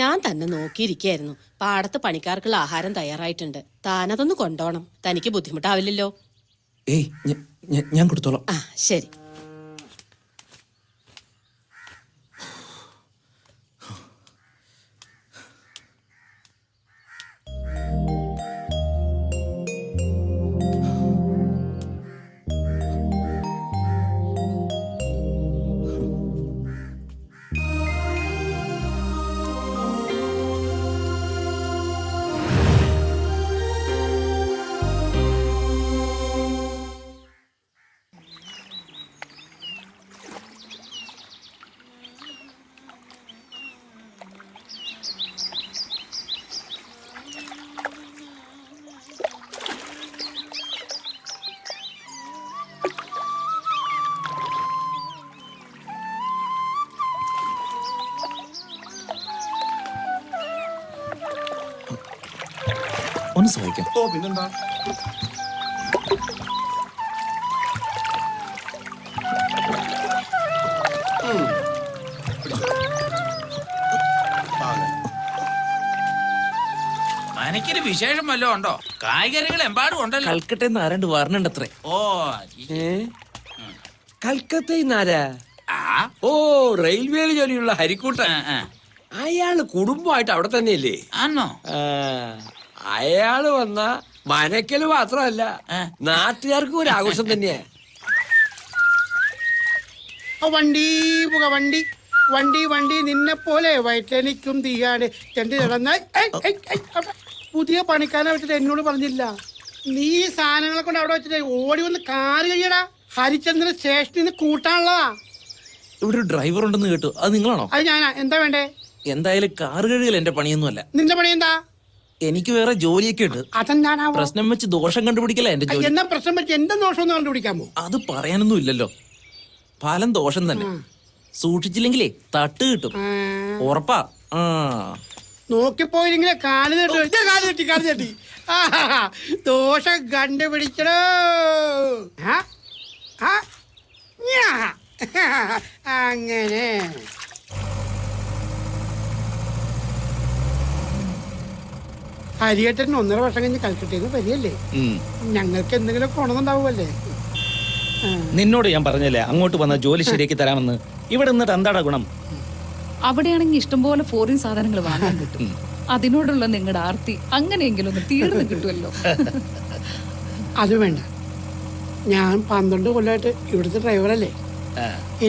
ഞാൻ തന്നെ നോക്കിയിരിക്കായിരുന്നു. പാടത്ത് പണിക്കാർക്കുള്ള ആഹാരം തയ്യാറായിട്ടുണ്ട്. താനതൊന്ന് കൊണ്ടോണം. തനിക്ക് ബുദ്ധിമുട്ടാവില്ലല്ലോ. ഏയ് ഞാൻ കൊടുത്തോളാം. ആ ശരി. ഒന്ന് സഹായിക്കാം. ഓ പിന്നെന്താ. മനക്കൊരു വിശേഷം വല്ലതും ഉണ്ടോ? കായ്കറികൾ എമ്പാടും ഉണ്ടല്ലോ. കൽക്കട്ടയിൽ നിന്ന് ആരാണ്ട് വരണുണ്ടത്രേ. ഓ കൽക്കത്തയിന്നാരാ? ഓ റെയിൽവേയിൽ ജോലിയുള്ള ഹരിക്കൂട്ടൻ. അയാള് കുടുംബമായിട്ട് അവിടെ തന്നെയല്ലേ? ആണോ? അയാള് വന്ന മനക്കല് മാത്രമല്ല, നാട്ടുകാർക്കും ഒരു ആഘോഷം തന്നെയാ. വണ്ടി പുക വണ്ടി വണ്ടി വണ്ടി നിന്നെ പോലെ വയറ്റനിക്കും തീയാണ് ചെണ്ടി നടന്ന പുതിയ പണിക്കാരെ വെച്ചിട്ട് എന്നോട് പറഞ്ഞില്ല. നീ സാധനങ്ങളെ കൊണ്ട് അവിടെ വെച്ചിട്ട് ഓടി വന്ന് കാറ് കഴിയടാ. ഹരിചന്ദ്രൻ സ്റ്റേഷനിൽ നിന്ന് കൂട്ടാനുള്ളതാ. ഇവിടെ ഒരു ഡ്രൈവർ ഉണ്ടെന്ന് കേട്ടു. അത് നിങ്ങളാണോ? അത് ഞാനാ. എന്താ വേണ്ടേ? എന്തായാലും കാറ് കഴുകൽ എന്റെ പണിയൊന്നുമല്ല. നിന്റെ പണി എന്താ? എനിക്ക് വേറെ ജോലിയൊക്കെ ഉണ്ട്. അതെന്താണാ പ്രശ്നം വെച്ച് ദോഷം കണ്ടുപിടിക്കല എന്റെ ജോലി. എന്നാ പ്രശ്നം വെച്ച് എന്റെ ദോഷം ഒന്ന് കണ്ടുപിടിക്കാമോ? അത് പറയാനൊന്നും ഇല്ലല്ലോ. ഫലം ദോഷം തന്നെ. സൂക്ഷിച്ചില്ലെങ്കിലേ തട്ട് കിട്ടും. ഉറപ്പാ. നോക്കിപ്പോയില്ലെങ്കിലേ കാല് തട്ടി ദോഷം കണ്ടുപിടിക്കണോ. അങ്ങനെ ഹരിയേട്ടൻ 1.5 വർഷം കഴിഞ്ഞ് കൽക്കട്ടയിൽ നിന്ന് വരികയല്ലേ. ഞങ്ങൾക്ക് എന്തെങ്കിലും കൊണ്ടുണ്ടാവുമല്ലേ. നിന്നോട് ഞാൻ പറഞ്ഞല്ലേ അങ്ങോട്ട് വന്ന ജോലി ശരിയാക്കി തരാമെന്ന്. ഇവിടെ നിന്നിട്ട് എന്താടാ ഗുണം? അവിടെയാണെങ്കിൽ ഇഷ്ടംപോലെ ഫോറിൻ സാധനങ്ങൾ വാങ്ങാൻ കിട്ടും. അതിനോടുള്ള നിങ്ങളുടെ ആർത്തി അങ്ങനെയെങ്കിലും ഒന്ന് തീർന്നു കിട്ടുമല്ലോ. അത് വേണ്ട. ഞാൻ 12 കൊല്ലമായിട്ട് ഇവിടുത്തെ ഡ്രൈവറല്ലേ.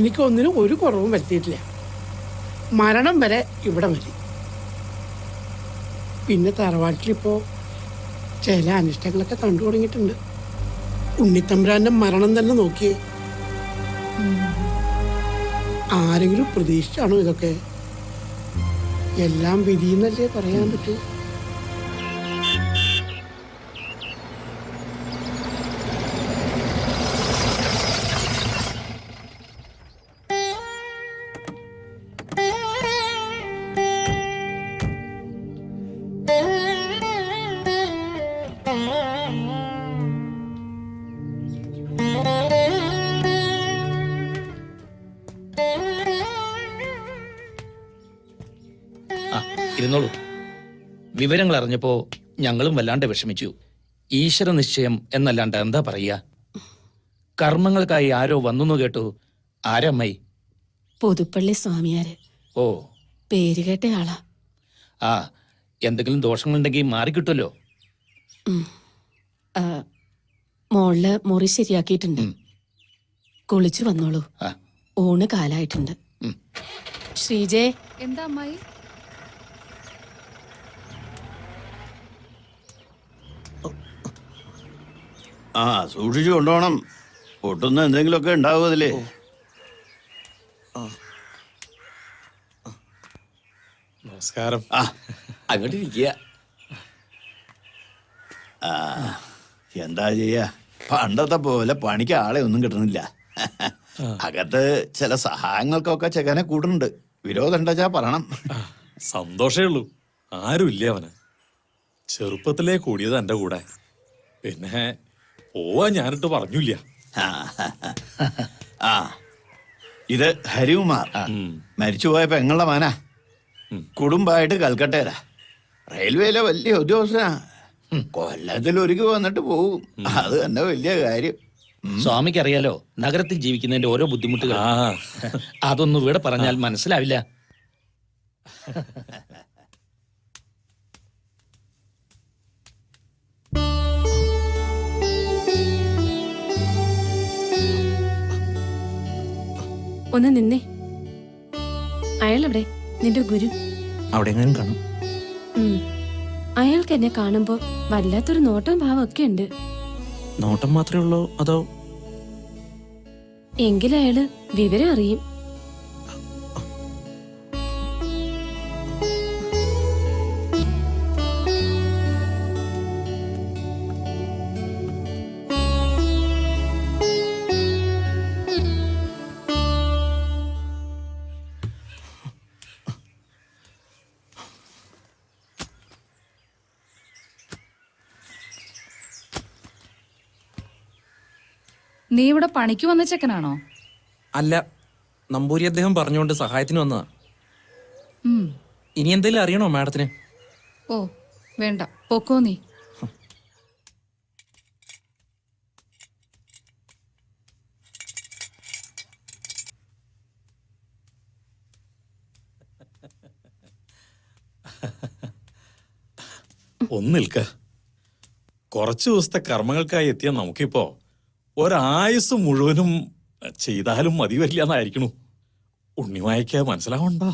എനിക്ക് ഒന്നിനും ഒരു കുറവും വരുത്തിയിട്ടില്ല. മരണം വരെ ഇവിടെ മതി. പിന്നെ തറവാട്ടിലിപ്പോ ചില അനിഷ്ടങ്ങളൊക്കെ കണ്ടു തുടങ്ങിയിട്ടുണ്ട്. ഉണ്ണിത്തമ്പുരാന്റെ മരണം തന്നെ നോക്കിയേ. ആരെങ്കിലും പ്രതീക്ഷിച്ചാണോ ഇതൊക്കെ? എല്ലാം വിധിയെന്നല്ലേ പറയാൻ പറ്റൂ. ഇരുന്നോളൂ. വിവരങ്ങൾ അറിഞ്ഞപ്പോ ഞങ്ങളും വല്ലാണ്ട് വിഷമിച്ചു. ഈശ്വര നിശ്ചയം എന്നല്ലാണ്ട് എന്താ പറയുക? കർമ്മങ്ങൾക്കായി ആരോ വന്നു കേട്ടു. ആരമ്മായി? പുതുപ്പള്ളി സ്വാമിയാര്. ഓ, പേര് കേട്ട ആളാ. ആ, എന്തെങ്കിലും ദോഷങ്ങളുണ്ടെങ്കിൽ മാറിക്കിട്ടുമല്ലോ. മോളില് മുറി ശരിയാക്കിയിട്ടുണ്ട്. കുളിച്ചു വന്നോളൂ. ഊണ് കാലായിട്ടുണ്ട്. ശ്രീജേ. എന്താ അമ്മായി? ആ സൂക്ഷിച്ചു കൊണ്ടുപോകണം. പൊട്ടുന്ന എന്തെങ്കിലുമൊക്കെ ഉണ്ടാവും അതിലേ. നമസ്കാരം. അങ്ങോട്ട് ഇരിക്കുക. എന്താ ചെയ്യാ, പണ്ടത്തെ പോലെ പണിക്ക് ആളെ ഒന്നും കിട്ടുന്നില്ല. അകത്ത് ചില സഹായങ്ങൾക്കൊക്കെ ചെക്കനെ കൂട്ടുന്നുണ്ട്. വിരോധം ഉണ്ടാച്ചാ പറയണം. സന്തോഷേ ഉള്ളൂ. ആരുമില്ല അവന്. ചെറുപ്പത്തിലേ കൂടിയത് എന്റെ കൂടെ. പിന്നെ പോവാൻ ഞാനിട്ട് പറഞ്ഞില്ല. ആ ഇത് ഹരികുമാർ, മരിച്ചുപോയ പെങ്ങളുടെ മാനാ. കുടുംബമായിട്ട് കൽക്കട്ടയിലാ. റെയിൽവേയിലെ വലിയ ഉദ്യോഗസ്ഥനാ. കൊല്ലത്തിൽ ഒരുക്കി വന്നിട്ട് പോകും. അത് തന്നെ വലിയ കാര്യം. സ്വാമിക്ക് അറിയാലോ നഗരത്തിൽ ജീവിക്കുന്നതിന്റെ ഓരോ ബുദ്ധിമുട്ടുകൾ. അതൊന്നും ഇവിടെ പറഞ്ഞാൽ മനസ്സിലാവില്ല. ഒന്ന് നിന്നേ. അയാളെവിടെ? നിന്റെ ഗുരു? അവിടെ എങ്ങനെയും കാണും. അയാൾക്ക് എന്നെ കാണുമ്പോ വല്ലാത്തൊരു നോട്ടവും ഭാവമൊക്കെ ഉണ്ട്. നോട്ടം മാത്രമേ ഉള്ളൂ അതോ? എങ്കിലും അയാള് വിവരം അറിയും. നീ ഇവിടെ പണിക്ക് വന്ന ചെക്കനാണോ? അല്ല, നമ്പൂരി അദ്ദേഹം പറഞ്ഞുകൊണ്ട് സഹായത്തിന് വന്നതാ. ഉം. ഇനി എന്തെങ്കിലും അറിയണോ മാഡത്തിന്? ഓ വേണ്ട, പൊക്കോ നീ. ഒന്ന് നിൽക്ക. കുറച്ചു ദിവസത്തെ കർമ്മങ്ങൾക്കായി എത്തിയ നമുക്കിപ്പോ ഒരായുസ് മുഴുവനും ചെയ്താലും മതി വരില്ല എന്നായിരിക്കണു. ഉണ്ണിമായ്ക്ക് മനസ്സിലാവണ്ടോ?